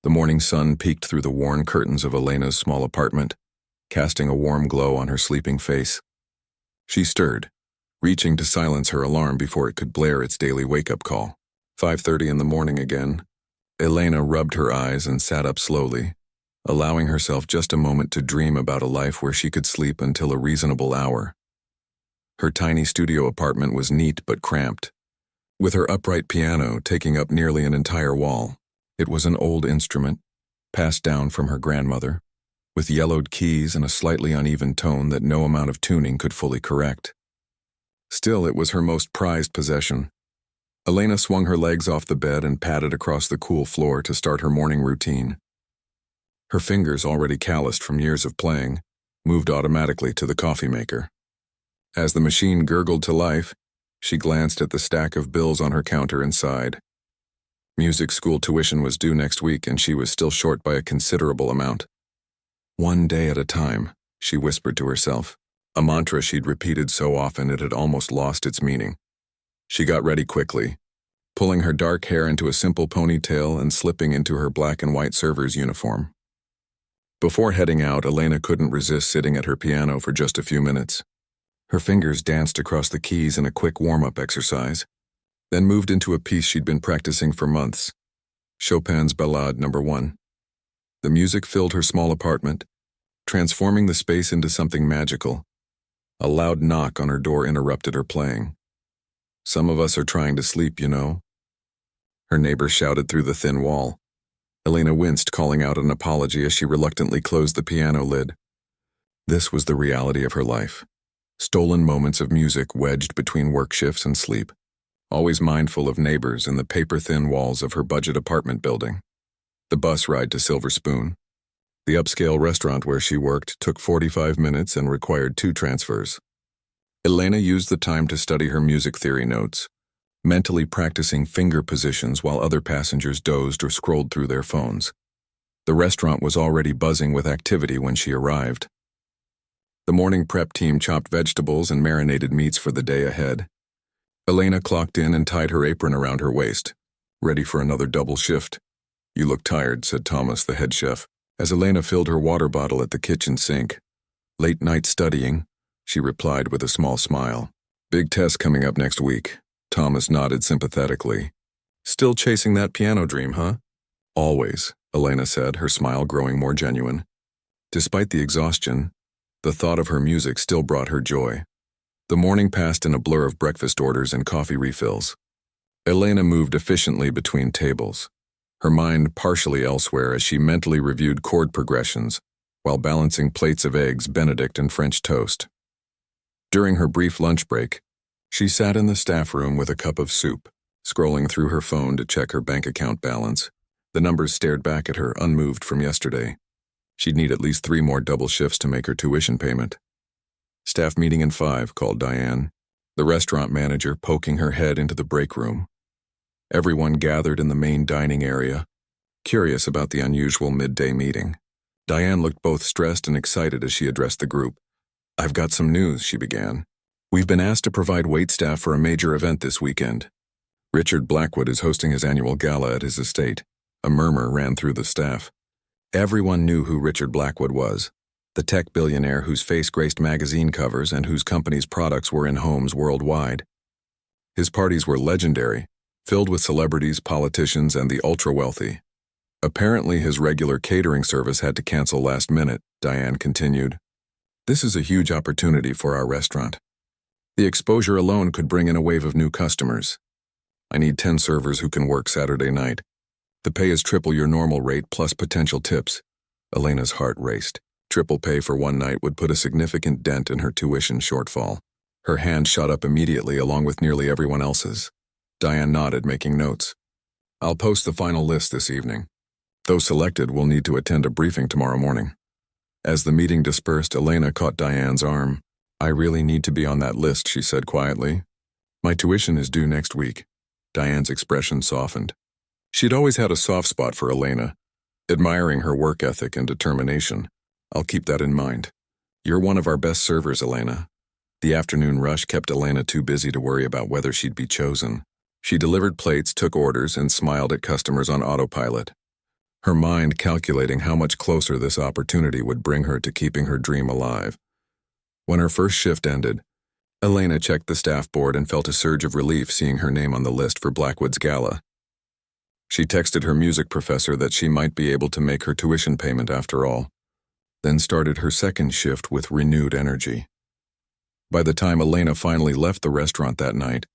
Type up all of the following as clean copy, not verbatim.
The morning sun peeked through the worn curtains of Elena's small apartment, casting a warm glow on her sleeping face. She stirred, reaching to silence her alarm before it could blare its daily wake-up call. 5:30 in the morning again. Elena rubbed her eyes and sat up slowly, allowing herself just a moment to dream about a life where she could sleep until a reasonable hour. Her tiny studio apartment was neat but cramped, with her upright piano taking up nearly an entire wall. It was an old instrument, passed down from her grandmother, with yellowed keys and a slightly uneven tone that no amount of tuning could fully correct. Still, it was her most prized possession. Elena swung her legs off the bed and padded across the cool floor to start her morning routine. Her fingers, already calloused from years of playing, moved automatically to the coffee maker. As the machine gurgled to life, she glanced at the stack of bills on her counter and sighed. Music school tuition was due next week, and she was still short by a considerable amount. One day at a time, she whispered to herself, a mantra she'd repeated so often it had almost lost its meaning. She got ready quickly, pulling her dark hair into a simple ponytail and slipping into her black and white server's uniform. Before heading out, Elena couldn't resist sitting at her piano for just a few minutes. Her fingers danced across the keys in a quick warm-up exercise, then moved into a piece she'd been practicing for months, Chopin's Ballade No. 1. The music filled her small apartment, transforming the space into something magical. A loud knock on her door interrupted her playing. "Some of us are trying to sleep, you know," her neighbor shouted through the thin wall. Elena winced, calling out an apology as she reluctantly closed the piano lid. This was the reality of her life. Stolen moments of music wedged between work shifts and sleep, always mindful of neighbors and the paper-thin walls of her budget apartment building. The bus ride to Silver Spoon. The upscale restaurant where she worked took 45 minutes and required 2 transfers. Elena used the time to study her music theory notes, mentally practicing finger positions while other passengers dozed or scrolled through their phones. The restaurant was already buzzing with activity when she arrived. The morning prep team chopped vegetables and marinated meats for the day ahead. Elena clocked in and tied her apron around her waist, ready for another double shift. "You look tired," said Thomas, the head chef, as Elena filled her water bottle at the kitchen sink. "Late night studying," she replied with a small smile. "Big test coming up next week." Thomas nodded sympathetically. "Still chasing that piano dream, huh?" "Always," Elena said, her smile growing more genuine. Despite the exhaustion, the thought of her music still brought her joy. The morning passed in a blur of breakfast orders and coffee refills. Elena moved efficiently between tables, her mind partially elsewhere as she mentally reviewed chord progressions while balancing plates of eggs, Benedict, and French toast. During her brief lunch break, she sat in the staff room with a cup of soup, scrolling through her phone to check her bank account balance. The numbers stared back at her, unmoved from yesterday. She'd need at least 3 more double shifts to make her tuition payment. "Staff meeting in 5, called Diane, the restaurant manager, poking her head into the break room. Everyone gathered in the main dining area, curious about the unusual midday meeting. Diane looked both stressed and excited as she addressed the group. "I've got some news," she began. "We've been asked to provide waitstaff for a major event this weekend. Richard Blackwood is hosting his annual gala at his estate." A murmur ran through the staff. Everyone knew who Richard Blackwood was, the tech billionaire whose face graced magazine covers and whose company's products were in homes worldwide. His parties were legendary, filled with celebrities, politicians, and the ultra-wealthy. Apparently his regular catering service had to cancel last minute, Diane continued. "This is a huge opportunity for our restaurant. The exposure alone could bring in a wave of new customers. I need 10 servers who can work Saturday night. The pay is triple your normal rate plus potential tips." Elena's heart raced. Triple pay for one night would put a significant dent in her tuition shortfall. Her hand shot up immediately along with nearly everyone else's. Diane nodded, making notes. "I'll post the final list this evening. Those selected will need to attend a briefing tomorrow morning." As the meeting dispersed, Elena caught Diane's arm. "I really need to be on that list," she said quietly. "My tuition is due next week." Diane's expression softened. She'd always had a soft spot for Elena, admiring her work ethic and determination. "I'll keep that in mind. You're one of our best servers, Elena." The afternoon rush kept Elena too busy to worry about whether she'd be chosen. She delivered plates, took orders, and smiled at customers on autopilot. her mind calculating how much closer this opportunity would bring her to keeping her dream alive. When her first shift ended, Elena checked the staff board and felt a surge of relief seeing her name on the list for Blackwood's gala. She texted her music professor that she might be able to make her tuition payment after all, then started her second shift with renewed energy. By the time Elena finally left the restaurant that night,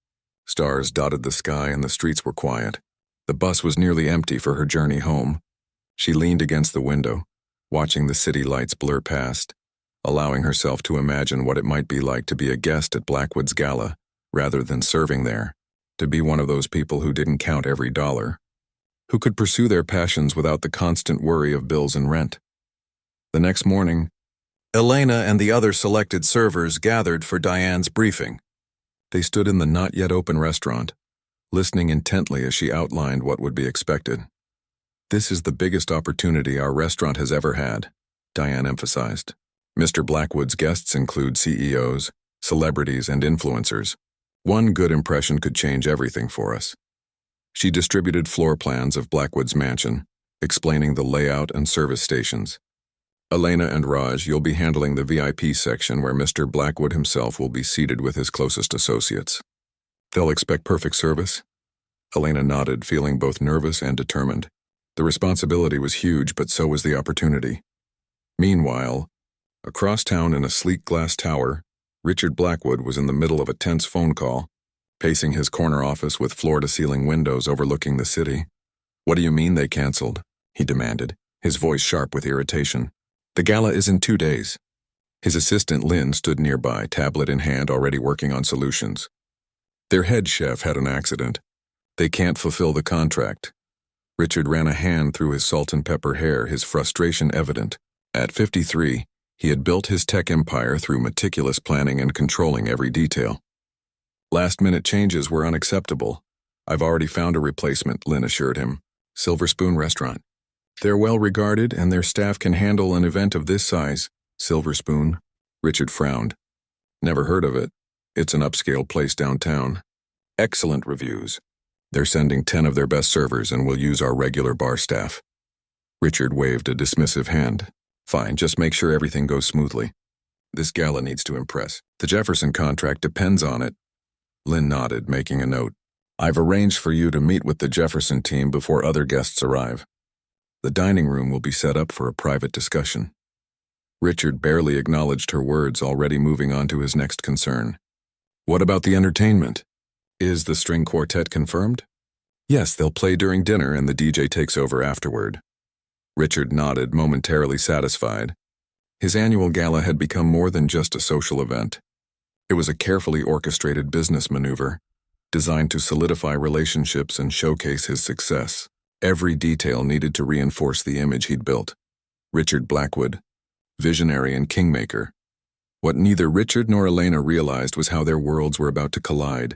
stars dotted the sky and the streets were quiet. The bus was nearly empty for her journey home. She leaned against the window, watching the city lights blur past, allowing herself to imagine what it might be like to be a guest at Blackwood's gala, rather than serving there, to be one of those people who didn't count every dollar, who could pursue their passions without the constant worry of bills and rent. The next morning, Elena and the other selected servers gathered for Diane's briefing. They stood in the not-yet-open restaurant, listening intently as she outlined what would be expected. "This is the biggest opportunity our restaurant has ever had," Diane emphasized. "Mr. Blackwood's guests include CEOs, celebrities, and influencers. One good impression could change everything for us." She distributed floor plans of Blackwood's mansion, explaining the layout and service stations. "Elena and Raj, you'll be handling the VIP section where Mr. Blackwood himself will be seated with his closest associates. They'll expect perfect service?" Elena nodded, feeling both nervous and determined. The responsibility was huge, but so was the opportunity. Meanwhile, across town in a sleek glass tower, Richard Blackwood was in the middle of a tense phone call, pacing his corner office with floor-to-ceiling windows overlooking the city. "What do you mean they canceled?" he demanded, his voice sharp with irritation. "The gala is in 2 days." His assistant Lynn stood nearby, tablet in hand, already working on solutions. "Their head chef had an accident. They can't fulfill the contract." Richard ran a hand through his salt and pepper hair, his frustration evident. At 53, he had built his tech empire through meticulous planning and controlling every detail. "Last-minute changes were unacceptable. I've already found a replacement," Lynn assured him. "Silver Spoon Restaurant. They're well-regarded and their staff can handle an event of this size." "Silver Spoon?" Richard frowned. "Never heard of it. It's an upscale place downtown. Excellent reviews. They're sending 10 of their best servers and will use our regular bar staff." Richard waved a dismissive hand. "Fine, just make sure everything goes smoothly. This gala needs to impress. The Jefferson contract depends on it." Lynn nodded, making a note. "I've arranged for you to meet with the Jefferson team before other guests arrive. The dining room will be set up for a private discussion." Richard barely acknowledged her words, already moving on to his next concern. "What about the entertainment? Is the string quartet confirmed?" "Yes, they'll play during dinner and the DJ takes over afterward." Richard nodded, momentarily satisfied. His annual gala had become more than just a social event. It was a carefully orchestrated business maneuver, designed to solidify relationships and showcase his success. Every detail needed to reinforce the image he'd built. Richard Blackwood, visionary and kingmaker. What neither Richard nor Elena realized was how their worlds were about to collide,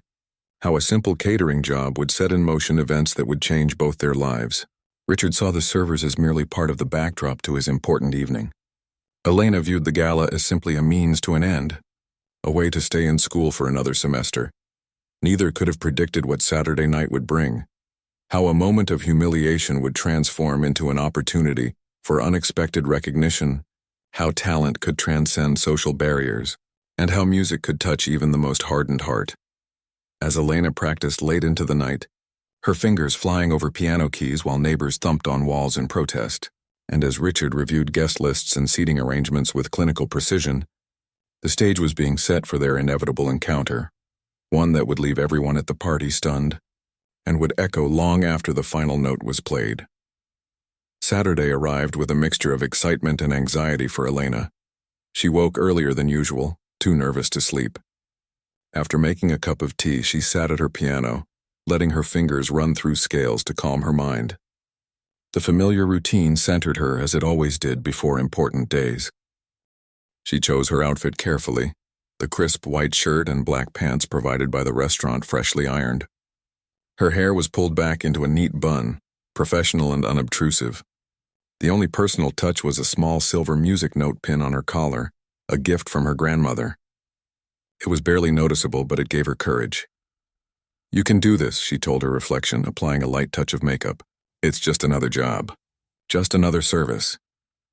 how a simple catering job would set in motion events that would change both their lives. Richard saw the servers as merely part of the backdrop to his important evening. Elena viewed the gala as simply a means to an end, a way to stay in school for another semester. Neither could have predicted what Saturday night would bring, how a moment of humiliation would transform into an opportunity for unexpected recognition, how talent could transcend social barriers, and how music could touch even the most hardened heart. As Elena practiced late into the night, her fingers flying over piano keys while neighbors thumped on walls in protest, and as Richard reviewed guest lists and seating arrangements with clinical precision, the stage was being set for their inevitable encounter, one that would leave everyone at the party stunned, and would echo long after the final note was played. Saturday arrived with a mixture of excitement and anxiety for Elena. She woke earlier than usual, too nervous to sleep. After making a cup of tea, she sat at her piano, letting her fingers run through scales to calm her mind. The familiar routine centered her as it always did before important days. She chose her outfit carefully, the crisp white shirt and black pants provided by the restaurant freshly ironed. Her hair was pulled back into a neat bun, professional and unobtrusive. The only personal touch was a small silver music note pin on her collar, a gift from her grandmother. It was barely noticeable, but it gave her courage. "You can do this," she told her reflection, applying a light touch of makeup. "It's just another job." Just another service.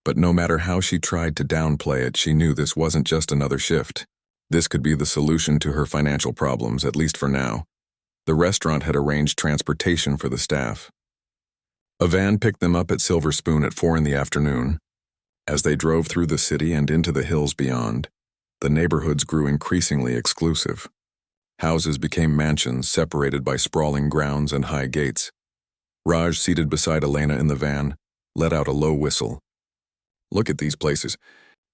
But no matter how she tried to downplay it, she knew this wasn't just another shift. This could be the solution to her financial problems, at least for now. The restaurant had arranged transportation for the staff. A van picked them up at Silver Spoon at 4 in the afternoon. As they drove through the city and into the hills beyond, the neighborhoods grew increasingly exclusive. Houses became mansions separated by sprawling grounds and high gates. Raj, seated beside Elena in the van, let out a low whistle. Look at these places.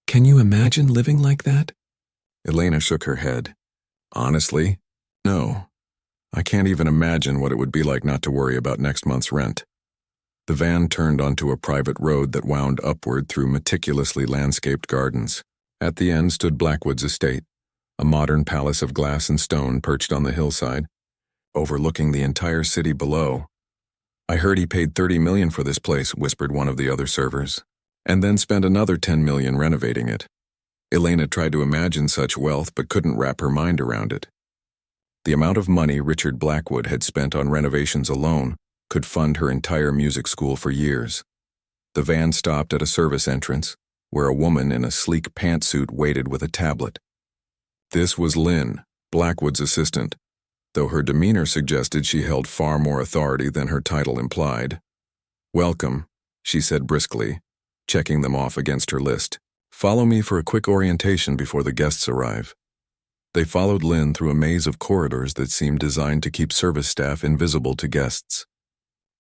Can you imagine living like that? Elena shook her head. Honestly, no. I can't even imagine what it would be like not to worry about next month's rent. The van turned onto a private road that wound upward through meticulously landscaped gardens. At the end stood Blackwood's estate, a modern palace of glass and stone perched on the hillside, overlooking the entire city below. I heard he paid $30 million for this place, whispered one of the other servers, and then spent another $10 million renovating it. Elena tried to imagine such wealth but couldn't wrap her mind around it. The amount of money Richard Blackwood had spent on renovations alone could fund her entire music school for years. The van stopped at a service entrance, where a woman in a sleek pantsuit waited with a tablet. This was Lynn, Blackwood's assistant, though her demeanor suggested she held far more authority than her title implied. "Welcome," she said briskly, checking them off against her list. "Follow me for a quick orientation before the guests arrive." They followed Lynn through a maze of corridors that seemed designed to keep service staff invisible to guests.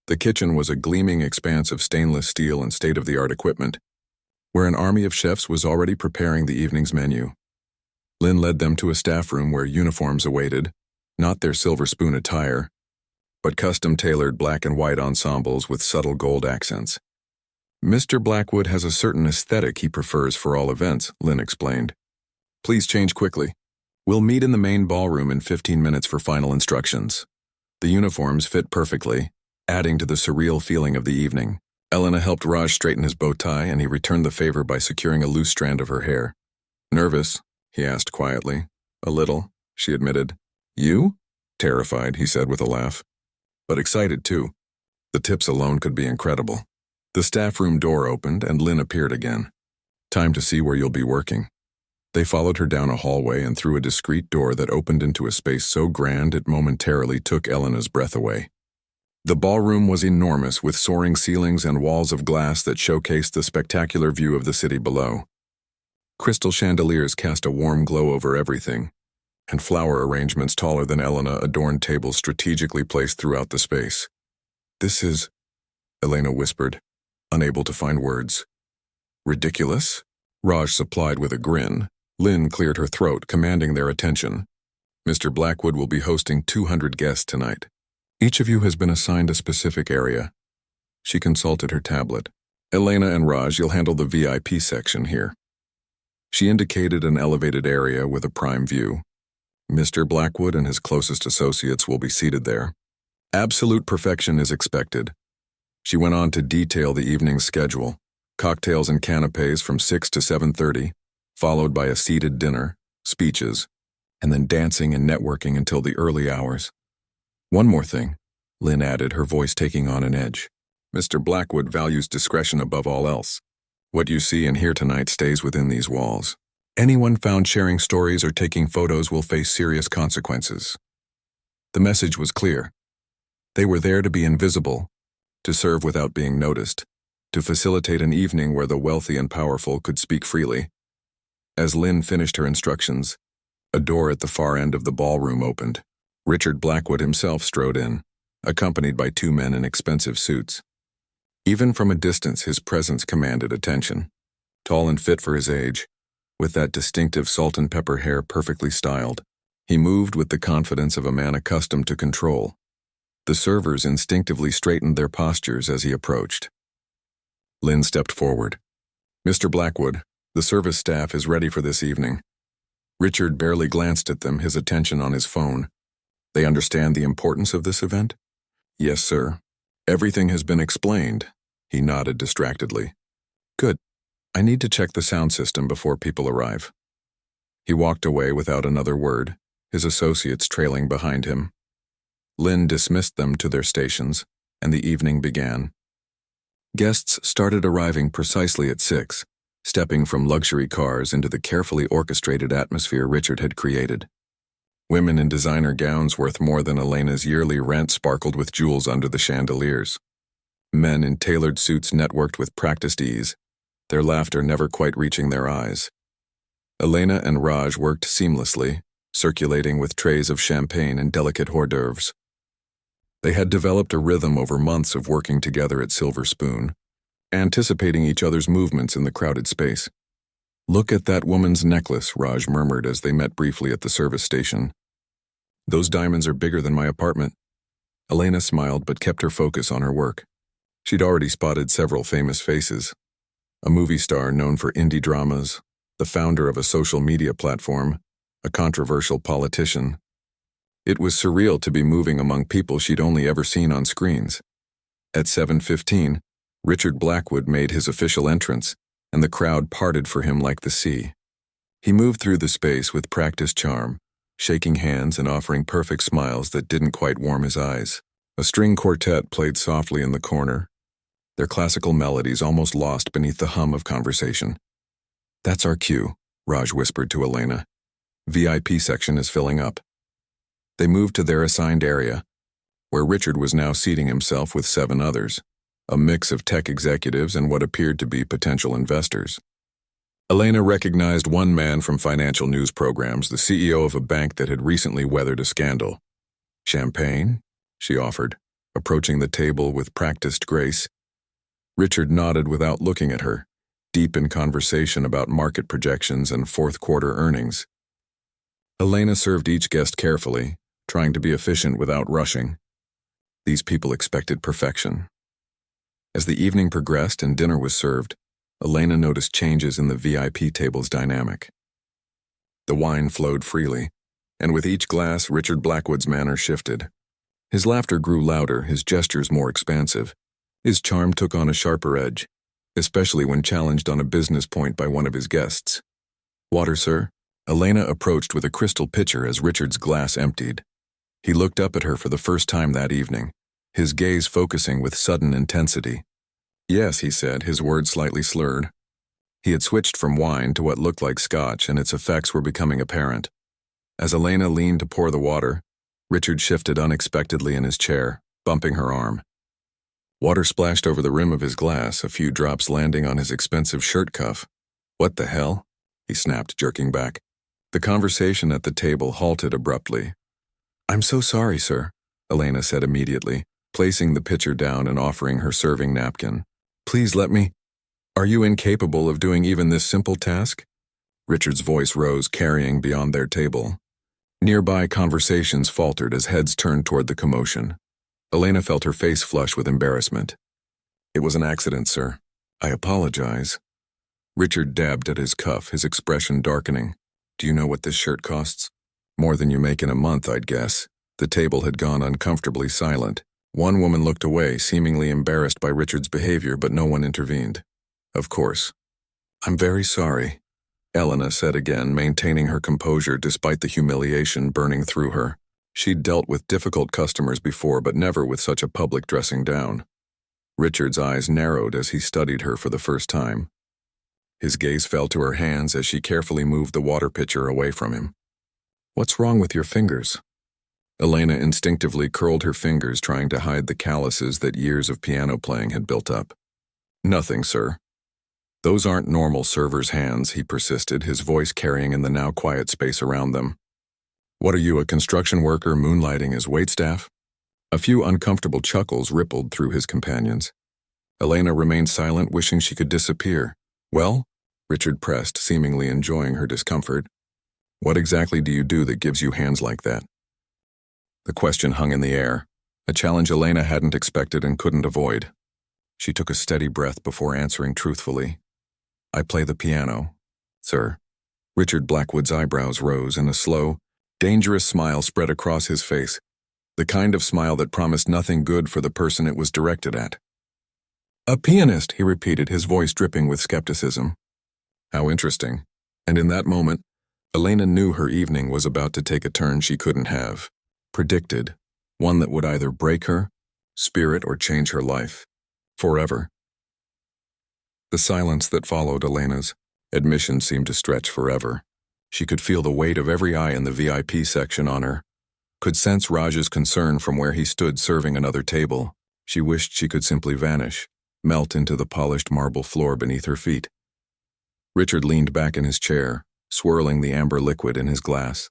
The kitchen was a gleaming expanse of stainless steel and state-of-the-art equipment, where an army of chefs was already preparing the evening's menu. Lynn led them to a staff room where uniforms awaited, not their Silver Spoon attire, but custom-tailored black and white ensembles with subtle gold accents. "Mr. Blackwood has a certain aesthetic he prefers for all events," Lynn explained. "Please change quickly. We'll meet in the main ballroom in 15 minutes for final instructions." The uniforms fit perfectly, adding to the surreal feeling of the evening. Elena helped Raj straighten his bow tie, and he returned the favor by securing a loose strand of her hair. "Nervous?" he asked quietly. "A little," she admitted. "You?" "Terrified," he said with a laugh. "But excited, too. The tips alone could be incredible." The staff room door opened, and Lynn appeared again. "Time to see where you'll be working." They followed her down a hallway and through a discreet door that opened into a space so grand it momentarily took Elena's breath away. The ballroom was enormous, with soaring ceilings and walls of glass that showcased the spectacular view of the city below. Crystal chandeliers cast a warm glow over everything, and flower arrangements taller than Elena adorned tables strategically placed throughout the space. "This is," Elena whispered, unable to find words. "Ridiculous?" Raj supplied with a grin. Lynn cleared her throat, commanding their attention. "Mr. Blackwood will be hosting 200 guests tonight. Each of you has been assigned a specific area." She consulted her tablet. "Elena and Raj, you'll handle the VIP section here." She indicated an elevated area with a prime view. "Mr. Blackwood and his closest associates will be seated there. Absolute perfection is expected." She went on to detail the evening's schedule: cocktails and canapes from 6 to 7:30, followed by a seated dinner, speeches, and then dancing and networking until the early hours. "One more thing," Lynn added, her voice taking on an edge. "Mr. Blackwood values discretion above all else. What you see and hear tonight stays within these walls. Anyone found sharing stories or taking photos will face serious consequences." The message was clear. They were there to be invisible, to serve without being noticed, to facilitate an evening where the wealthy and powerful could speak freely. As Lynn finished her instructions, a door at the far end of the ballroom opened. Richard Blackwood himself strode in, accompanied by 2 men in expensive suits. Even from a distance, his presence commanded attention. Tall and fit for his age, with that distinctive salt and pepper hair perfectly styled, he moved with the confidence of a man accustomed to control. The servers instinctively straightened their postures as he approached. Lynn stepped forward. "Mr. Blackwood, the service staff is ready for this evening." Richard barely glanced at them, his attention on his phone. "They understand the importance of this event?" "Yes, sir. Everything has been explained." He nodded distractedly. "Good. I need to check the sound system before people arrive." He walked away without another word, his associates trailing behind him. Lynn dismissed them to their stations, and the evening began. Guests started arriving precisely at 6, stepping from luxury cars into the carefully orchestrated atmosphere Richard had created. Women in designer gowns worth more than Elena's yearly rent sparkled with jewels under the chandeliers. Men in tailored suits networked with practiced ease, their laughter never quite reaching their eyes. Elena and Raj worked seamlessly, circulating with trays of champagne and delicate hors d'oeuvres. They had developed a rhythm over months of working together at Silver Spoon, anticipating each other's movements in the crowded space. "Look at that woman's necklace," Raj murmured as they met briefly at the service station. "Those diamonds are bigger than my apartment." Elena smiled but kept her focus on her work. She'd already spotted several famous faces. A movie star known for indie dramas, the founder of a social media platform, a controversial politician. It was surreal to be moving among people she'd only ever seen on screens. At 7:15, Richard Blackwood made his official entrance, and the crowd parted for him like the sea. He moved through the space with practiced charm, shaking hands and offering perfect smiles that didn't quite warm his eyes. A string quartet played softly in the corner, their classical melodies almost lost beneath the hum of conversation. "That's our cue," Raj whispered to Elena. "VIP section is filling up." They moved to their assigned area, where Richard was now seating himself with 7 others, a mix of tech executives and what appeared to be potential investors. Elena recognized one man from financial news programs, the CEO of a bank that had recently weathered a scandal. "Champagne?" she offered, approaching the table with practiced grace. Richard nodded without looking at her, deep in conversation about market projections and fourth-quarter earnings. Elena served each guest carefully, trying to be efficient without rushing. These people expected perfection. As the evening progressed and dinner was served, Elena noticed changes in the VIP table's dynamic. The wine flowed freely, and with each glass, Richard Blackwood's manner shifted. His laughter grew louder, his gestures more expansive. His charm took on a sharper edge, especially when challenged on a business point by one of his guests. "Water, sir?" Elena approached with a crystal pitcher as Richard's glass emptied. He looked up at her for the first time that evening, his gaze focusing with sudden intensity. "Yes," he said, his words slightly slurred. He had switched from wine to what looked like scotch, and its effects were becoming apparent. As Elena leaned to pour the water, Richard shifted unexpectedly in his chair, bumping her arm. Water splashed over the rim of his glass, a few drops landing on his expensive shirt cuff. "What the hell?" he snapped, jerking back. The conversation at the table halted abruptly. "I'm so sorry, sir," Elena said immediately, placing the pitcher down and offering her serving napkin. "Please let me—" "Are you incapable of doing even this simple task?" Richard's voice rose, carrying beyond their table. Nearby conversations faltered as heads turned toward the commotion. Elena felt her face flush with embarrassment. "It was an accident, sir. I apologize." Richard dabbed at his cuff, his expression darkening. "Do you know what this shirt costs?" "More than you make in a month, I'd guess." The table had gone uncomfortably silent. One woman looked away, seemingly embarrassed by Richard's behavior, but no one intervened. "Of course." "I'm very sorry," Elena said again, maintaining her composure despite the humiliation burning through her. She'd dealt with difficult customers before, but never with such a public dressing down. Richard's eyes narrowed as he studied her for the first time. His gaze fell to her hands as she carefully moved the water pitcher away from him. "What's wrong with your fingers?" Elena instinctively curled her fingers, trying to hide the calluses that years of piano playing had built up. "Nothing, sir." "Those aren't normal server's hands," he persisted, his voice carrying in the now quiet space around them. "What are you, a construction worker moonlighting as waitstaff?" A few uncomfortable chuckles rippled through his companions. Elena remained silent, wishing she could disappear. "Well?" Richard pressed, seemingly enjoying her discomfort. "What exactly do you do that gives you hands like that?" The question hung in the air, a challenge Elena hadn't expected and couldn't avoid. She took a steady breath before answering truthfully. "I play the piano, sir." Richard Blackwood's eyebrows rose, and a slow, dangerous smile spread across his face, the kind of smile that promised nothing good for the person it was directed at. "A pianist," he repeated, his voice dripping with skepticism. How interesting. And in that moment, Elena knew her evening was about to take a turn she couldn't have predicted, one that would either break her spirit or change her life forever. The silence that followed Elena's admission seemed to stretch forever. She could feel the weight of every eye in the VIP section on her, could sense Raj's concern from where he stood serving another table. She wished she could simply vanish, melt into the polished marble floor beneath her feet. Richard leaned back in his chair, swirling the amber liquid in his glass.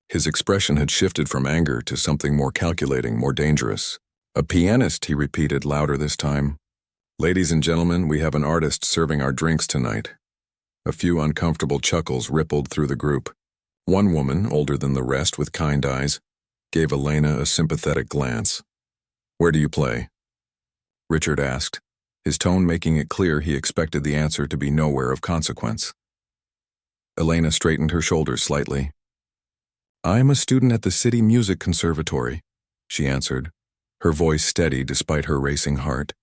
His expression had shifted from anger to something more calculating, more dangerous. "A pianist," he repeated louder this time. "Ladies and gentlemen, we have an artist serving our drinks tonight." A few uncomfortable chuckles rippled through the group. One woman, older than the rest with kind eyes, gave Elena a sympathetic glance. "Where do you play?" Richard asked, his tone making it clear he expected the answer to be nowhere of consequence. Elena straightened her shoulders slightly. "I'm a student at the City Music Conservatory," she answered, her voice steady despite her racing heart.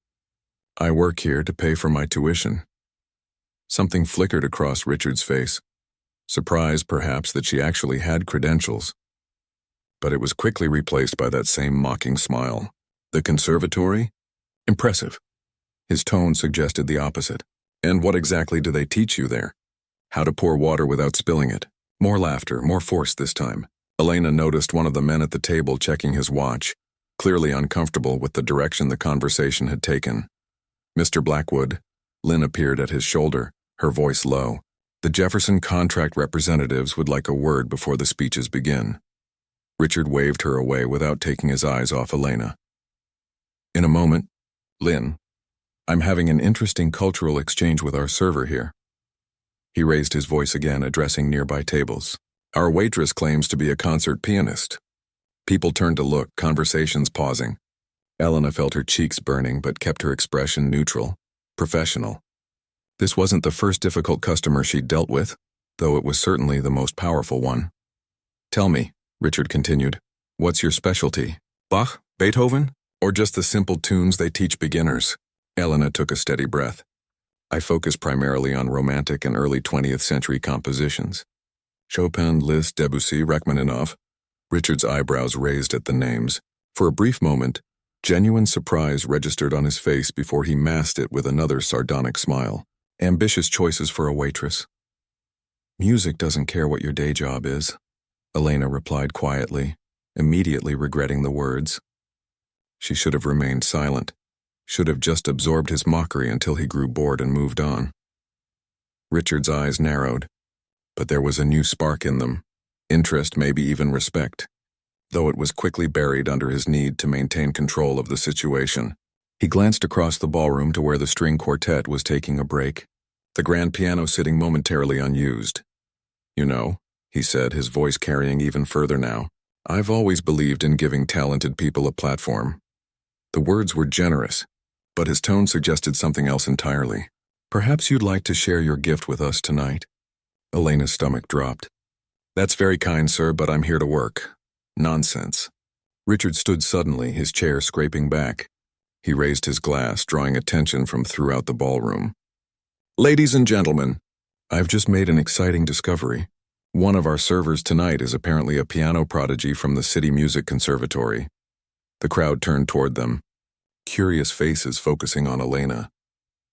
"I work here to pay for my tuition." Something flickered across Richard's face, surprise perhaps that she actually had credentials. But it was quickly replaced by that same mocking smile. "The conservatory? Impressive." His tone suggested the opposite. "And what exactly do they teach you there? How to pour water without spilling it?" More laughter, more force this time. Elena noticed one of the men at the table checking his watch, clearly uncomfortable with the direction the conversation had taken. "Mr. Blackwood." Lynn appeared at his shoulder, her voice low. "The Jefferson contract representatives would like a word before the speeches begin." Richard waved her away without taking his eyes off Elena. "In a moment, Lynn. I'm having an interesting cultural exchange with our server here." He raised his voice again, addressing nearby tables. "Our waitress claims to be a concert pianist." People turned to look, conversations pausing. Elena felt her cheeks burning but kept her expression neutral, professional. This wasn't the first difficult customer she'd dealt with, though it was certainly the most powerful one. "Tell me," Richard continued, "what's your specialty? Bach, Beethoven, or just the simple tunes they teach beginners?" Elena took a steady breath. "I focus primarily on romantic and early 20th century compositions. Chopin, Liszt, Debussy, Rachmaninoff." Richard's eyebrows raised at the names. For a brief moment, genuine surprise registered on his face before he masked it with another sardonic smile. "Ambitious choices for a waitress." "Music doesn't care what your day job is," Elena replied quietly, immediately regretting the words. She should have remained silent, should have just absorbed his mockery until he grew bored and moved on. Richard's eyes narrowed, but there was a new spark in them, interest, maybe even respect, though it was quickly buried under his need to maintain control of the situation. He glanced across the ballroom to where the string quartet was taking a break, the grand piano sitting momentarily unused. "You know," he said, his voice carrying even further now, "I've always believed in giving talented people a platform." The words were generous, but his tone suggested something else entirely. "Perhaps you'd like to share your gift with us tonight." Elena's stomach dropped. "That's very kind, sir, but I'm here to work." "Nonsense." Richard stood suddenly, his chair scraping back. He raised his glass, drawing attention from throughout the ballroom. "Ladies and gentlemen, I've just made an exciting discovery. One of our servers tonight is apparently a piano prodigy from the City Music Conservatory." The crowd turned toward them, curious faces focusing on Elena.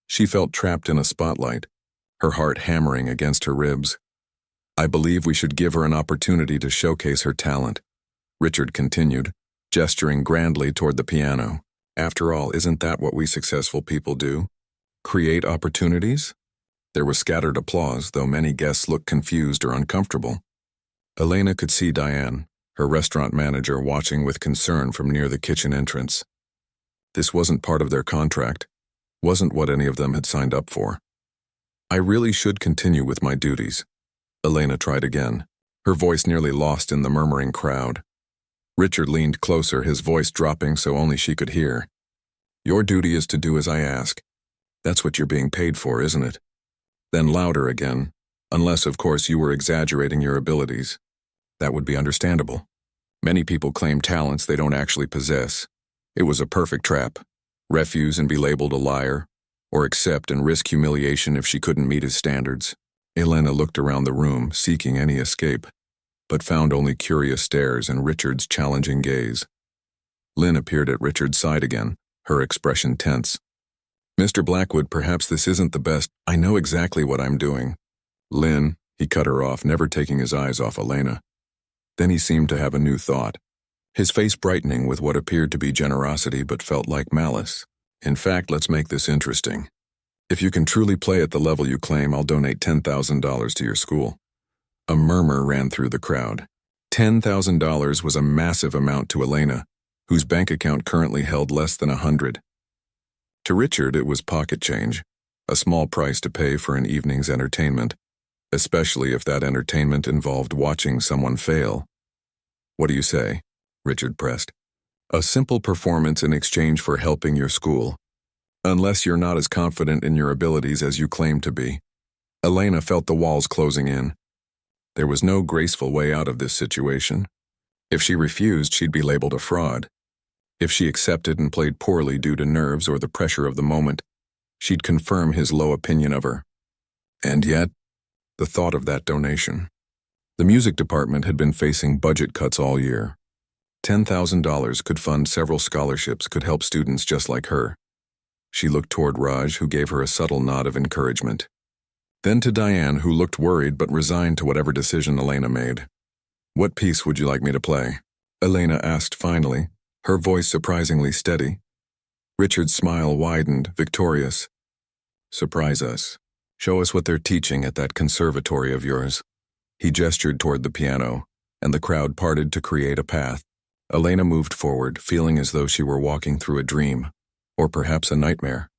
She felt trapped in a spotlight, her heart hammering against her ribs. "I believe we should give her an opportunity to showcase her talent," Richard continued, gesturing grandly toward the piano. "After all, isn't that what we successful people do? Create opportunities?" There was scattered applause, though many guests looked confused or uncomfortable. Elena could see Diane, her restaurant manager, watching with concern from near the kitchen entrance. This wasn't part of their contract, wasn't what any of them had signed up for. "I really should continue with my duties," Elena tried again, her voice nearly lost in the murmuring crowd. Richard leaned closer, his voice dropping so only she could hear. "Your duty is to do as I ask. That's what you're being paid for, isn't it?" Then louder again, "Unless, of course, you were exaggerating your abilities. That would be understandable. Many people claim talents they don't actually possess. It was a perfect trap. Refuse and be labeled a liar, or accept and risk humiliation if she couldn't meet his standards." Elena looked around the room, seeking any escape, but found only curious stares and Richard's challenging gaze. Lynn appeared at Richard's side again, her expression tense. Mr. Blackwood, perhaps this isn't the best. I know exactly what I'm doing. Lynn, he cut her off, never taking his eyes off Elena. Then he seemed to have a new thought, his face brightening with what appeared to be generosity but felt like malice. In fact, let's make this interesting. If you can truly play at the level you claim, I'll donate $10,000 to your school. A murmur ran through the crowd. $10,000 was a massive amount to Elena, whose bank account currently held less than $100. To Richard, it was pocket change, a small price to pay for an evening's entertainment, especially if that entertainment involved watching someone fail. What do you say? Richard pressed. A simple performance in exchange for helping your school. Unless you're not as confident in your abilities as you claim to be. Elena felt the walls closing in. There was no graceful way out of this situation. If she refused, she'd be labeled a fraud. If she accepted and played poorly due to nerves or the pressure of the moment, she'd confirm his low opinion of her. And yet, the thought of that donation. The music department had been facing budget cuts all year. $10,000 could fund several scholarships, could help students just like her. She looked toward Raj, who gave her a subtle nod of encouragement. Then to Diane, who looked worried but resigned to whatever decision Elena made. What piece would you like me to play? Elena asked finally, her voice surprisingly steady. Richard's smile widened, victorious. Surprise us. Show us what they're teaching at that conservatory of yours. He gestured toward the piano, and the crowd parted to create a path. Elena moved forward, feeling as though she were walking through a dream, or perhaps a nightmare.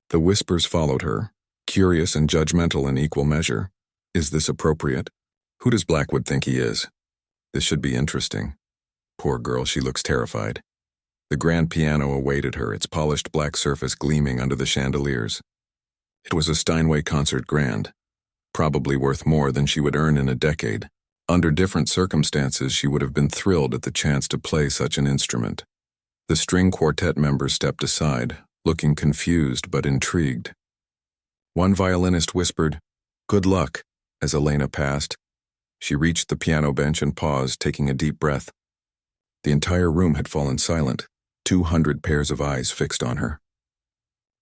The whispers followed her, curious and judgmental in equal measure. Is this appropriate? Who does Blackwood think he is? This should be interesting. Poor girl, she looks terrified. The grand piano awaited her, its polished black surface gleaming under the chandeliers. It was a Steinway concert grand, probably worth more than she would earn in a decade. Under different circumstances, she would have been thrilled at the chance to play such an instrument. The string quartet members stepped aside, looking confused but intrigued. One violinist whispered, "Good luck," as Elena passed. She reached the piano bench and paused, taking a deep breath. The entire room had fallen silent, 200 pairs of eyes fixed on her.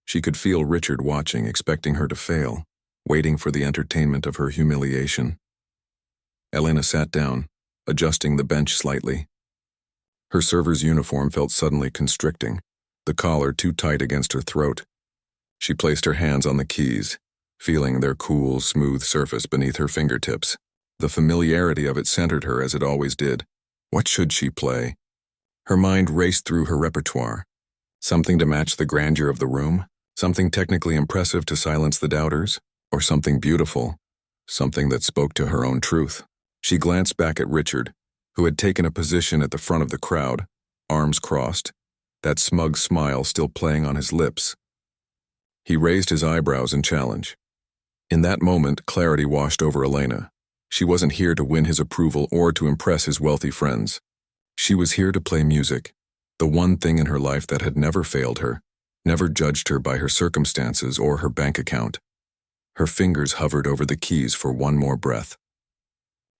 She could feel Richard watching, expecting her to fail, waiting for the entertainment of her humiliation. Elena sat down, adjusting the bench slightly. Her server's uniform felt suddenly constricting, the collar too tight against her throat. She placed her hands on the keys, feeling their cool, smooth surface beneath her fingertips. The familiarity of it centered her as it always did. What should she play? Her mind raced through her repertoire. Something to match the grandeur of the room? Something technically impressive to silence the doubters? Or something beautiful? Something that spoke to her own truth? She glanced back at Richard, who had taken a position at the front of the crowd, arms crossed, that smug smile still playing on his lips. He raised his eyebrows in challenge. In that moment, clarity washed over Elena. She wasn't here to win his approval or to impress his wealthy friends. She was here to play music, the one thing in her life that had never failed her, never judged her by her circumstances or her bank account. Her fingers hovered over the keys for one more breath.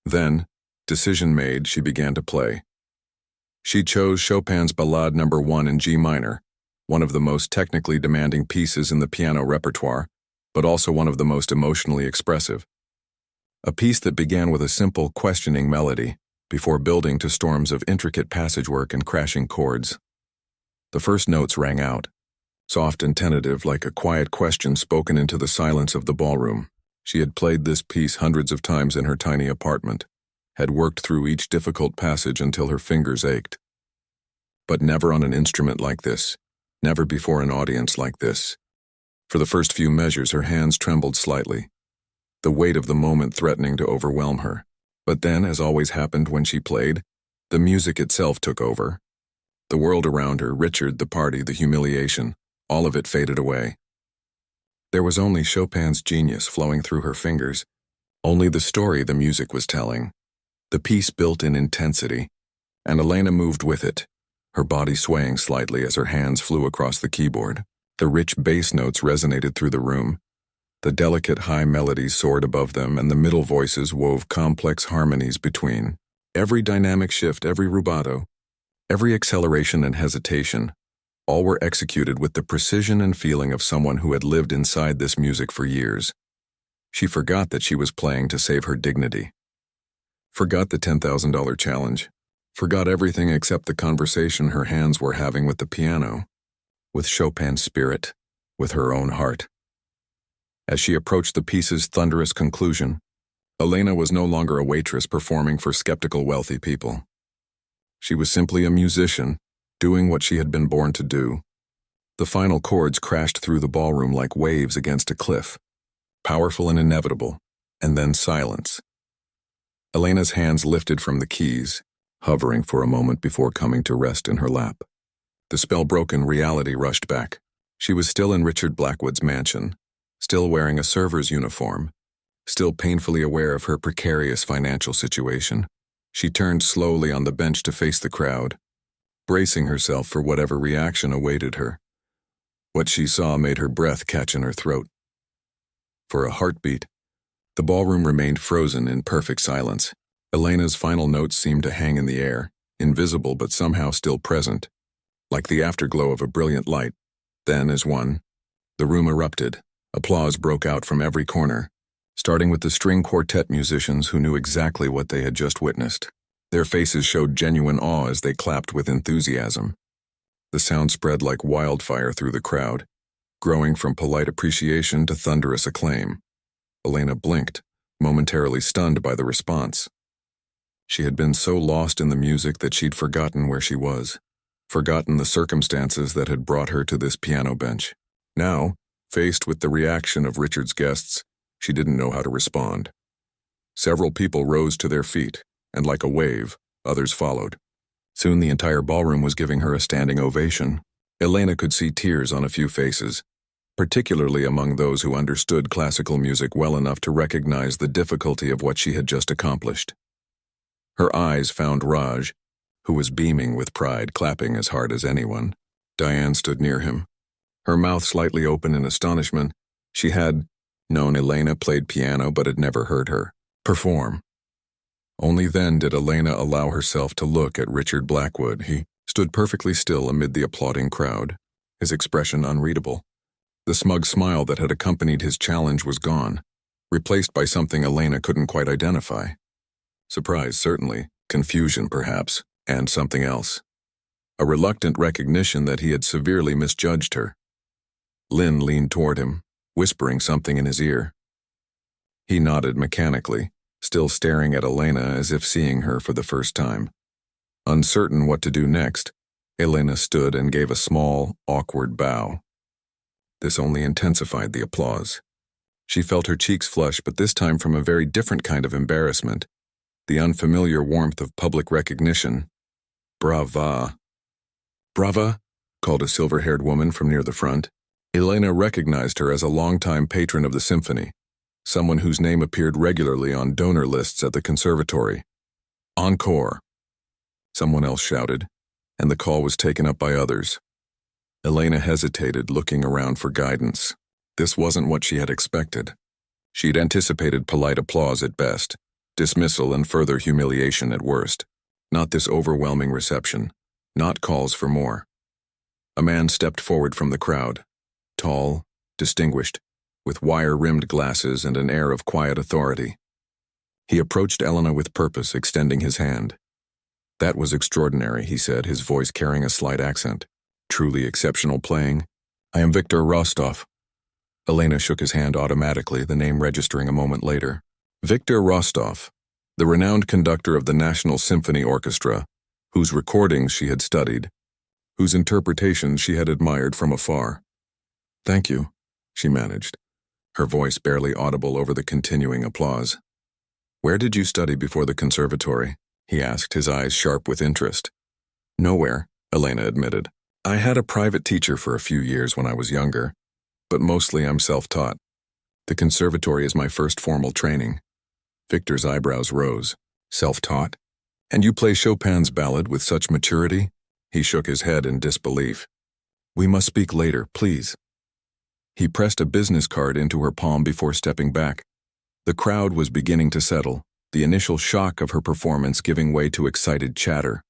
Then, decision made, she began to play. She chose Chopin's Ballade No. 1 in G minor, one of the most technically demanding pieces in the piano repertoire, but also one of the most emotionally expressive. A piece that began with a simple, questioning melody, before building to storms of intricate passagework and crashing chords. The first notes rang out, soft and tentative like a quiet question spoken into the silence of the ballroom. She had played this piece hundreds of times in her tiny apartment, had worked through each difficult passage until her fingers ached. But never on an instrument like this, never before an audience like this. For the first few measures, her hands trembled slightly, the weight of the moment threatening to overwhelm her. But then, as always happened when she played, the music itself took over. The world around her, Richard, the party, the humiliation, all of it faded away. There was only Chopin's genius flowing through her fingers, only the story the music was telling. The piece built in intensity, and Elena moved with it, her body swaying slightly as her hands flew across the keyboard. The rich bass notes resonated through the room. The delicate high melodies soared above them, and the middle voices wove complex harmonies between. Every dynamic shift, every rubato, every acceleration and hesitation, All were executed with the precision and feeling of someone who had lived inside this music for years. She forgot that she was playing to save her dignity. Forgot the $10,000 challenge. Forgot everything except the conversation her hands were having with the piano, with Chopin's spirit, with her own heart. As she approached the piece's thunderous conclusion, Elena was no longer a waitress performing for skeptical wealthy people. She was simply a musician, doing what she had been born to do. The final chords crashed through the ballroom like waves against a cliff, powerful and inevitable, and then silence. Elena's hands lifted from the keys, hovering for a moment before coming to rest in her lap. The spell-broken reality rushed back. She was still in Richard Blackwood's mansion, still wearing a server's uniform, still painfully aware of her precarious financial situation. She turned slowly on the bench to face the crowd, bracing herself for whatever reaction awaited her. What she saw made her breath catch in her throat. For a heartbeat, the ballroom remained frozen in perfect silence. Elena's final notes seemed to hang in the air, invisible but somehow still present, like the afterglow of a brilliant light. Then, as one, the room erupted. Applause broke out from every corner, starting with the string quartet musicians who knew exactly what they had just witnessed. Their faces showed genuine awe as they clapped with enthusiasm. The sound spread like wildfire through the crowd, growing from polite appreciation to thunderous acclaim. Elena blinked, momentarily stunned by the response. She had been so lost in the music that she'd forgotten where she was, forgotten the circumstances that had brought her to this piano bench. Now, faced with the reaction of Richard's guests, she didn't know how to respond. Several people rose to their feet, and like a wave, others followed. Soon the entire ballroom was giving her a standing ovation. Elena could see tears on a few faces, particularly among those who understood classical music well enough to recognize the difficulty of what she had just accomplished. Her eyes found Raj, who was beaming with pride, clapping as hard as anyone. Diane stood near him, her mouth slightly open in astonishment. She had known Elena played piano but had never heard her perform. Only then did Elena allow herself to look at Richard Blackwood. He stood perfectly still amid the applauding crowd, his expression unreadable. The smug smile that had accompanied his challenge was gone, replaced by something Elena couldn't quite identify. Surprise, certainly, confusion perhaps, and something else. A reluctant recognition that he had severely misjudged her. Lynn leaned toward him, whispering something in his ear. He nodded mechanically, still staring at Elena as if seeing her for the first time. Uncertain what to do next, Elena stood and gave a small, awkward bow. This only intensified the applause. She felt her cheeks flush, but this time from a very different kind of embarrassment, the unfamiliar warmth of public recognition. Brava. Brava, called a silver-haired woman from near the front. Elena recognized her as a longtime patron of the symphony, someone whose name appeared regularly on donor lists at the conservatory. Encore, someone else shouted, and the call was taken up by others. Elena hesitated, looking around for guidance. This wasn't what she had expected. She'd anticipated polite applause at best, dismissal and further humiliation at worst. Not this overwhelming reception, not calls for more. A man stepped forward from the crowd, tall, distinguished, with wire-rimmed glasses and an air of quiet authority. He approached Elena with purpose, extending his hand. "That was extraordinary," he said, his voice carrying a slight accent. "Truly exceptional playing. I am Victor Rostov." Elena shook his hand automatically, the name registering a moment later. Victor Rostov, the renowned conductor of the National Symphony Orchestra, whose recordings she had studied, whose interpretations she had admired from afar. "Thank you," she managed, her voice barely audible over the continuing applause. "Where did you study before the conservatory?" he asked, his eyes sharp with interest. "Nowhere," Elena admitted. "I had a private teacher for a few years when I was younger, but mostly I'm self-taught. The conservatory is my first formal training." Victor's eyebrows rose. "Self-taught? And you play Chopin's ballad with such maturity?" He shook his head in disbelief. "We must speak later, please." He pressed a business card into her palm before stepping back. The crowd was beginning to settle, the initial shock of her performance giving way to excited chatter.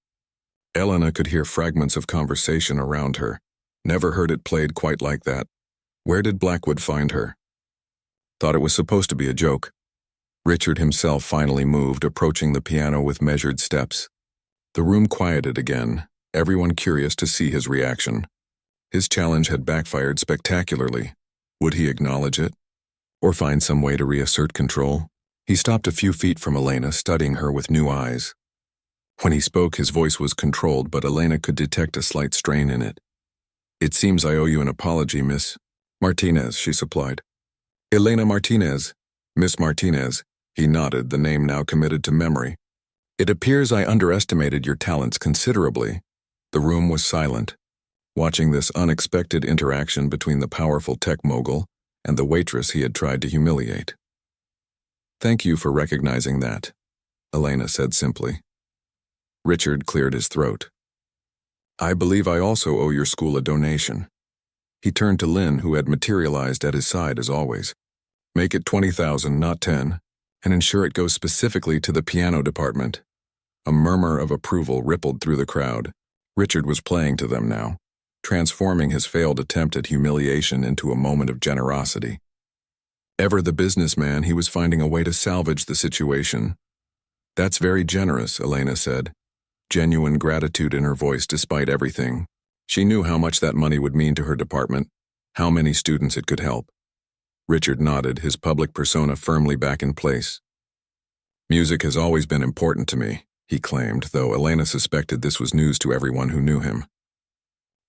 Elena could hear fragments of conversation around her, Never heard it played quite like that. Where did Blackwood find her? Thought it was supposed to be a joke. Richard himself finally moved, approaching the piano with measured steps. The room quieted again, everyone curious to see his reaction. His challenge had backfired spectacularly. Would he acknowledge it? Or find some way to reassert control? He stopped a few feet from Elena, studying her with new eyes. When he spoke, his voice was controlled, but Elena could detect a slight strain in it. "It seems I owe you an apology, Miss Martinez," she supplied. "Elena Martinez. Miss Martinez." He nodded, the name now committed to memory. "It appears I underestimated your talents considerably." The room was silent, watching this unexpected interaction between the powerful tech mogul and the waitress he had tried to humiliate. "Thank you for recognizing that," Elena said simply. Richard cleared his throat. "I believe I also owe your school a donation." He turned to Lynn, who had materialized at his side as always. "Make it 20,000, not 10, and ensure it goes specifically to the piano department." A murmur of approval rippled through the crowd. Richard was playing to them now, transforming his failed attempt at humiliation into a moment of generosity. Ever the businessman, he was finding a way to salvage the situation. "That's very generous," Elena said, genuine gratitude in her voice despite everything. She knew how much that money would mean to her department, how many students it could help. Richard nodded, his public persona firmly back in place. "Music has always been important to me," he claimed, though Elena suspected this was news to everyone who knew him.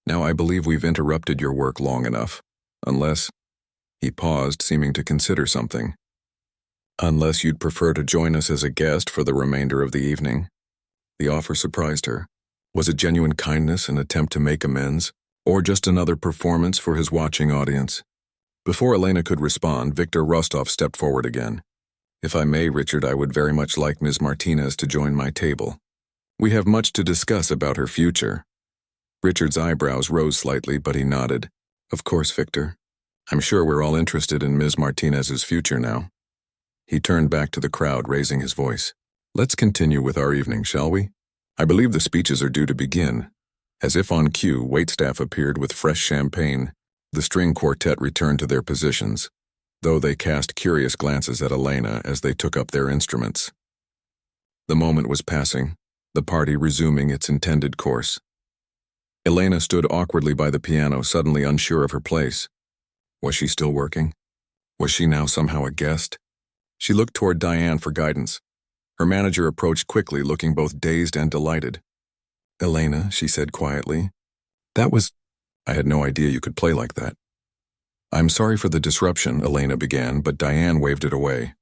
"Now I believe we've interrupted your work long enough, unless—" He paused, seeming to consider something. "Unless you'd prefer to join us as a guest for the remainder of the evening." The offer surprised her. Was it genuine kindness, an attempt to make amends, or just another performance for his watching audience? Before Elena could respond, Victor Rostov stepped forward again. "If I may, Richard, I would very much like Ms. Martinez to join my table. We have much to discuss about her future." Richard's eyebrows rose slightly, but he nodded. "Of course, Victor. I'm sure we're all interested in Ms. Martinez's future now." He turned back to the crowd, raising his voice. "Let's continue with our evening, shall we? I believe the speeches are due to begin." As if on cue, waitstaff appeared with fresh champagne. The string quartet returned to their positions, though they cast curious glances at Elena as they took up their instruments. The moment was passing, the party resuming its intended course. Elena stood awkwardly by the piano, suddenly unsure of her place. Was she still working? Was she now somehow a guest? She looked toward Diane for guidance. Her manager approached quickly, looking both dazed and delighted. "Elena," she said quietly, I had no idea you could play like that." "I'm sorry for the disruption," Elena began, but Diane waved it away.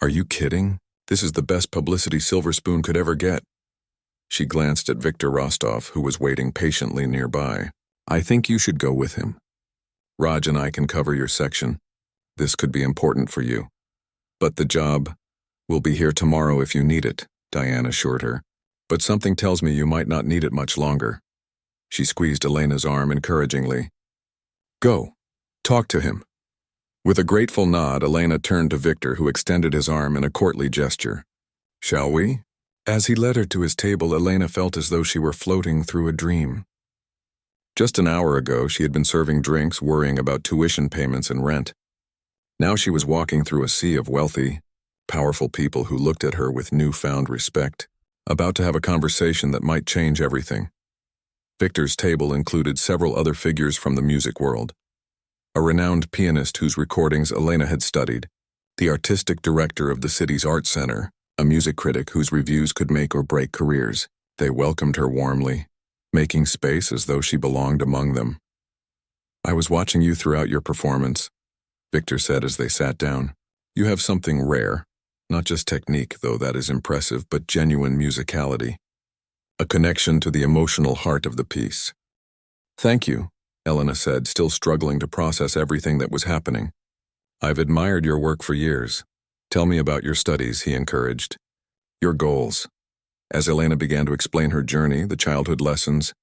"Are you kidding? This is the best publicity Silver Spoon could ever get." She glanced at Victor Rostov, who was waiting patiently nearby. "I think you should go with him. Raj and I can cover your section. This could be important for you. But the job will be here tomorrow if you need it," Diane assured her. "But something tells me you might not need it much longer." She squeezed Elena's arm encouragingly. "Go. Talk to him." With a grateful nod, Elena turned to Victor, who extended his arm in a courtly gesture. "Shall we?" As he led her to his table, Elena felt as though she were floating through a dream. Just an hour ago, she had been serving drinks, worrying about tuition payments and rent. Now she was walking through a sea of wealthy, powerful people who looked at her with newfound respect, about to have a conversation that might change everything. Victor's table included several other figures from the music world. A renowned pianist whose recordings Elena had studied, the artistic director of the city's art center, a music critic whose reviews could make or break careers. They welcomed her warmly, making space as though she belonged among them. "I was watching you throughout your performance," Victor said as they sat down. "You have something rare, not just technique, though that is impressive, but genuine musicality. A connection to the emotional heart of the piece." "Thank you," Elena said, still struggling to process everything that was happening. "I've admired your work for years. Tell me about your studies," he encouraged. "Your goals." As Elena began to explain her journey, the childhood lessons,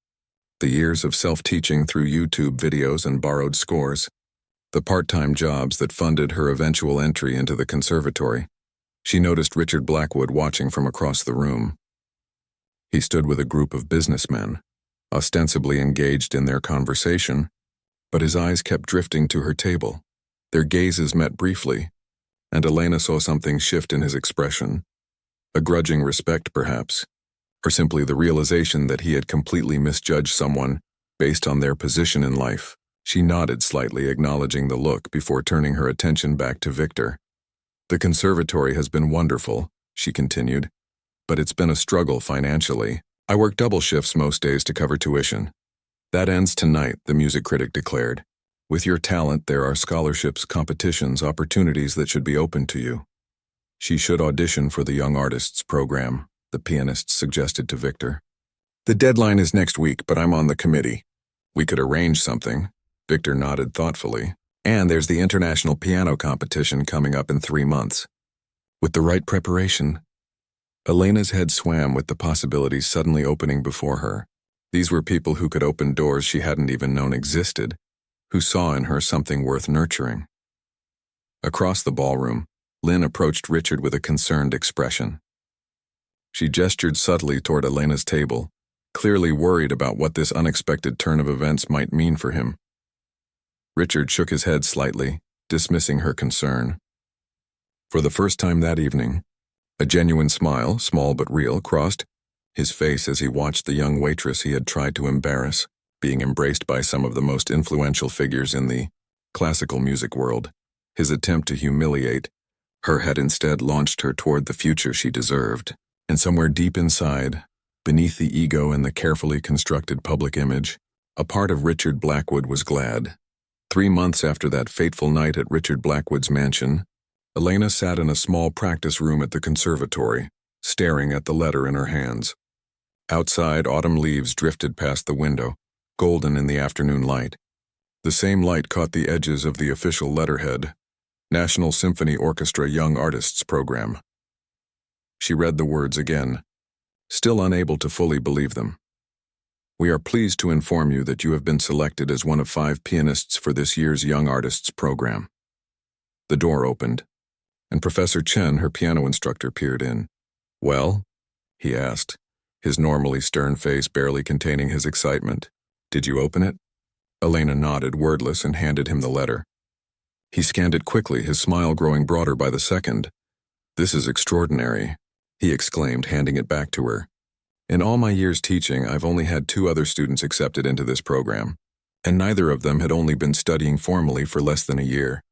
the years of self-teaching through YouTube videos and borrowed scores, the part-time jobs that funded her eventual entry into the conservatory, she noticed Richard Blackwood watching from across the room. He stood with a group of businessmen, ostensibly engaged in their conversation, but his eyes kept drifting to her table. Their gazes met briefly, and Elena saw something shift in his expression. A grudging respect, perhaps, or simply the realization that he had completely misjudged someone based on their position in life. She nodded slightly, acknowledging the look before turning her attention back to Victor. "The conservatory has been wonderful," she continued, "but it's been a struggle financially. I work double shifts most days to cover tuition. That ends tonight," the music critic declared. "With your talent, there are scholarships, competitions, opportunities that should be open to you." She should audition for the Young Artists program, the pianist suggested to Victor. "The deadline is next week, but I'm on the committee. We could arrange something." Victor nodded thoughtfully. "And there's the international piano competition coming up in 3 months. With the right preparation." Elena's head swam with the possibilities suddenly opening before her. These were people who could open doors she hadn't even known existed, who saw in her something worth nurturing. Across the ballroom, Lynn approached Richard with a concerned expression. She gestured subtly toward Elena's table, clearly worried about what this unexpected turn of events might mean for him. Richard shook his head slightly, dismissing her concern. For the first time that evening, a genuine smile, small but real, crossed his face as he watched the young waitress he had tried to embarrass, being embraced by some of the most influential figures in the classical music world. His attempt to humiliate her had instead launched her toward the future she deserved. And somewhere deep inside, beneath the ego and the carefully constructed public image, a part of Richard Blackwood was glad. 3 months after that fateful night at Richard Blackwood's mansion, Elena sat in a small practice room at the conservatory, staring at the letter in her hands. Outside, autumn leaves drifted past the window, golden in the afternoon light. The same light caught the edges of the official letterhead, National Symphony Orchestra Young Artists Program. She read the words again, still unable to fully believe them. "We are pleased to inform you that you have been selected as one of 5 pianists for this year's Young Artists Program." The door opened, and Professor Chen, her piano instructor, peered in. "Well?" he asked, his normally stern face barely containing his excitement. "Did you open it?" Elena nodded, wordless, and handed him the letter. He scanned it quickly, his smile growing broader by the second. "This is extraordinary," he exclaimed, handing it back to her. "In all my years teaching, I've only had 2 other students accepted into this program, and neither of them had only been studying formally for less than a year."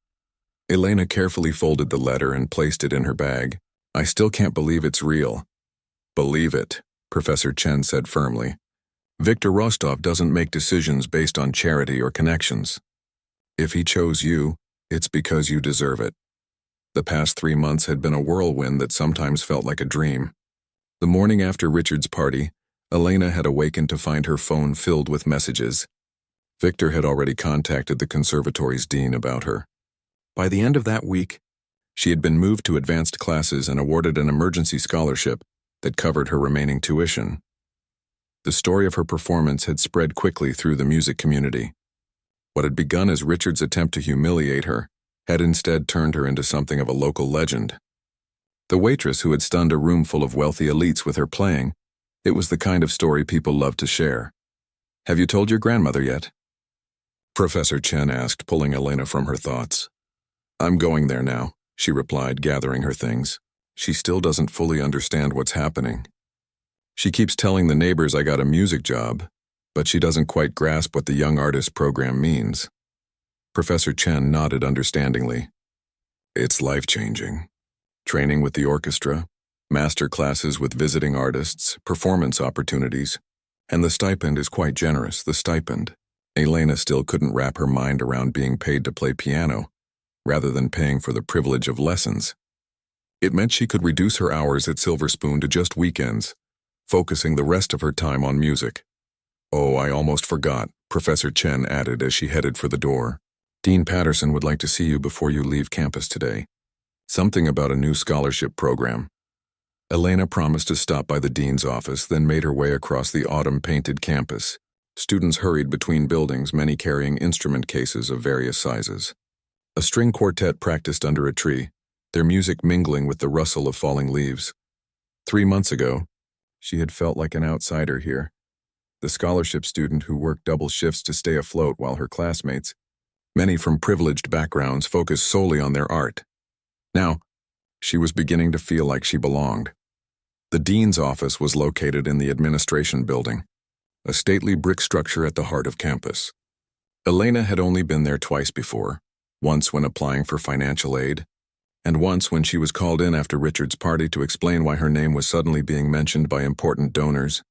Elena carefully folded the letter and placed it in her bag. "I still can't believe it's real." "Believe it," Professor Chen said firmly. "Victor Rostov doesn't make decisions based on charity or connections. If he chose you, it's because you deserve it." The past 3 months had been a whirlwind that sometimes felt like a dream. The morning after Richard's party, Elena had awakened to find her phone filled with messages. Victor had already contacted the conservatory's dean about her. By the end of that week, she had been moved to advanced classes and awarded an emergency scholarship that covered her remaining tuition. The story of her performance had spread quickly through the music community. What had begun as Richard's attempt to humiliate her had instead turned her into something of a local legend. The waitress who had stunned a room full of wealthy elites with her playing, it was the kind of story people loved to share. "Have you told your grandmother yet?" Professor Chen asked, pulling Elena from her thoughts. "I'm going there now," she replied, gathering her things. "She still doesn't fully understand what's happening. She keeps telling the neighbors I got a music job, but she doesn't quite grasp what the Young Artist program means." Professor Chen nodded understandingly. "It's life-changing. Training with the orchestra, master classes with visiting artists, performance opportunities, and the stipend is quite generous, the stipend." Elena still couldn't wrap her mind around being paid to play piano, rather than paying for the privilege of lessons. It meant she could reduce her hours at Silver Spoon to just weekends, focusing the rest of her time on music. "Oh, I almost forgot," Professor Chen added as she headed for the door. "Dean Patterson would like to see you before you leave campus today. Something about a new scholarship program." Elena promised to stop by the dean's office, then made her way across the autumn-painted campus. Students hurried between buildings, many carrying instrument cases of various sizes. A string quartet practiced under a tree, their music mingling with the rustle of falling leaves. 3 months ago, she had felt like an outsider here. the scholarship student who worked double shifts to stay afloat while her classmates, many from privileged backgrounds, focused solely on their art. Now, she was beginning to feel like she belonged. The dean's office was located in the administration building, a stately brick structure at the heart of campus. Elena had only been there twice before, once when applying for financial aid, and once when she was called in after Richard's party to explain why her name was suddenly being mentioned by important donors.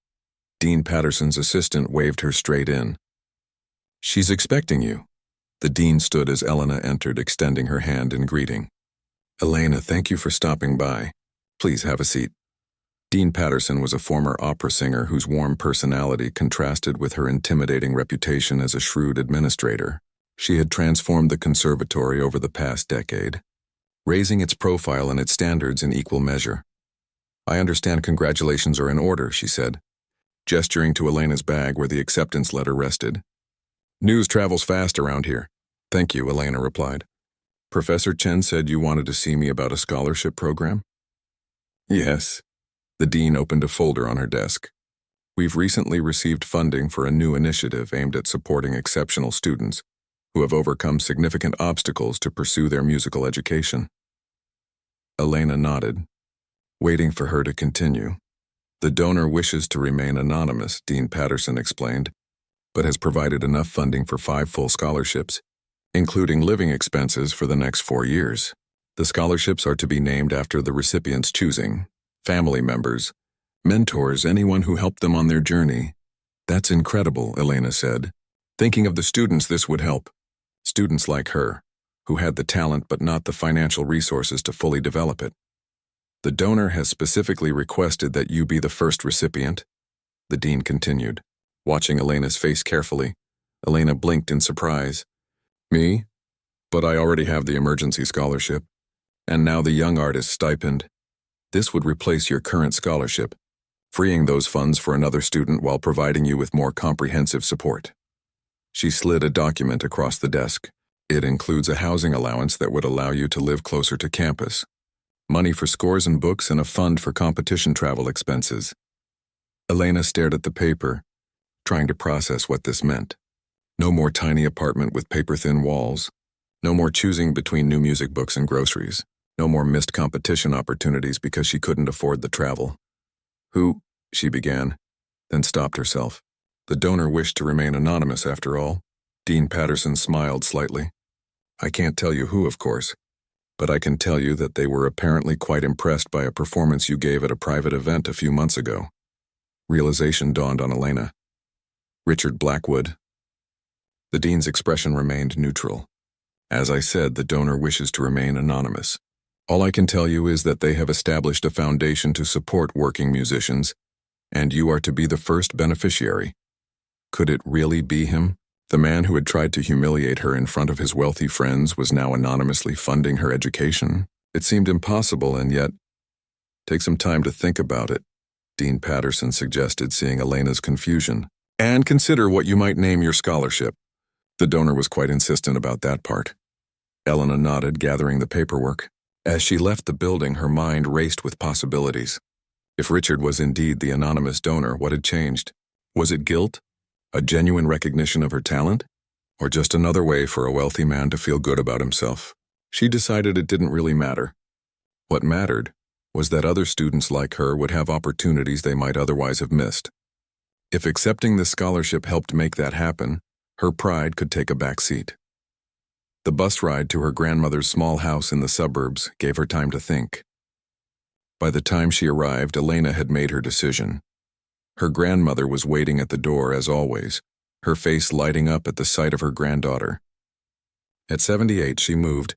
Dean Patterson's assistant waved her straight in. "She's expecting you." The dean stood as Elena entered, extending her hand in greeting. "Elena, thank you for stopping by. Please have a seat." Dean Patterson was a former opera singer whose warm personality contrasted with her intimidating reputation as a shrewd administrator. She had transformed the conservatory over the past decade, raising its profile and its standards in equal measure. "I understand congratulations are in order," she said, gesturing to Elena's bag where the acceptance letter rested. "News travels fast around here." "Thank you," Elena replied. "Professor Chen said you wanted to see me about a scholarship program?" "Yes." The dean opened a folder on her desk. "We've recently received funding for a new initiative aimed at supporting exceptional students who have overcome significant obstacles to pursue their musical education." Elena nodded, waiting for her to continue. "The donor wishes to remain anonymous," Dean Patterson explained, "but has provided enough funding for 5 full scholarships, including living expenses for the next 4 years. The scholarships are to be named after the recipient's choosing, family members, mentors, anyone who helped them on their journey." "That's incredible," Elena said. "Thinking of the students this would help. Students like her, who had the talent but not the financial resources to fully develop it. The donor has specifically requested that you be the first recipient," the dean continued, watching Elena's face carefully. Elena blinked in surprise. "Me? But I already have the emergency scholarship, and now the young artist stipend. This would replace your current scholarship, freeing those funds for another student while providing you with more comprehensive support." She slid a document across the desk. "It includes a housing allowance that would allow you to live closer to campus, money for scores and books, and a fund for competition travel expenses." Elena stared at the paper, trying to process what this meant. No more tiny apartment with paper-thin walls. No more choosing between new music books and groceries. No more missed competition opportunities because she couldn't afford the travel. "Who?" she began, then stopped herself. The donor wished to remain anonymous after all. Dean Patterson smiled slightly. "I can't tell you who, of course, but I can tell you that they were apparently quite impressed by a performance you gave at a private event a few months ago." Realization dawned on Elena. "Richard Blackwood?" The dean's expression remained neutral. "As I said, the donor wishes to remain anonymous. All I can tell you is that they have established a foundation to support working musicians, and you are to be the first beneficiary." Could it really be him? The man who had tried to humiliate her in front of his wealthy friends was now anonymously funding her education? It seemed impossible, and yet, "Take some time to think about it," Dean Patterson suggested, seeing Elena's confusion. "And consider what you might name your scholarship." The donor was quite insistent about that part. Elena nodded, gathering the paperwork. As she left the building, her mind raced with possibilities. If Richard was indeed the anonymous donor, what had changed? Was it guilt? A genuine recognition of her talent? Or just another way for a wealthy man to feel good about himself? She decided it didn't really matter. What mattered was that other students like her would have opportunities they might otherwise have missed. If accepting this scholarship helped make that happen, her pride could take a back seat. The bus ride to her grandmother's small house in the suburbs gave her time to think. By the time she arrived, Elena had made her decision. Her grandmother was waiting at the door as always, her face lighting up at the sight of her granddaughter. At 78, she moved,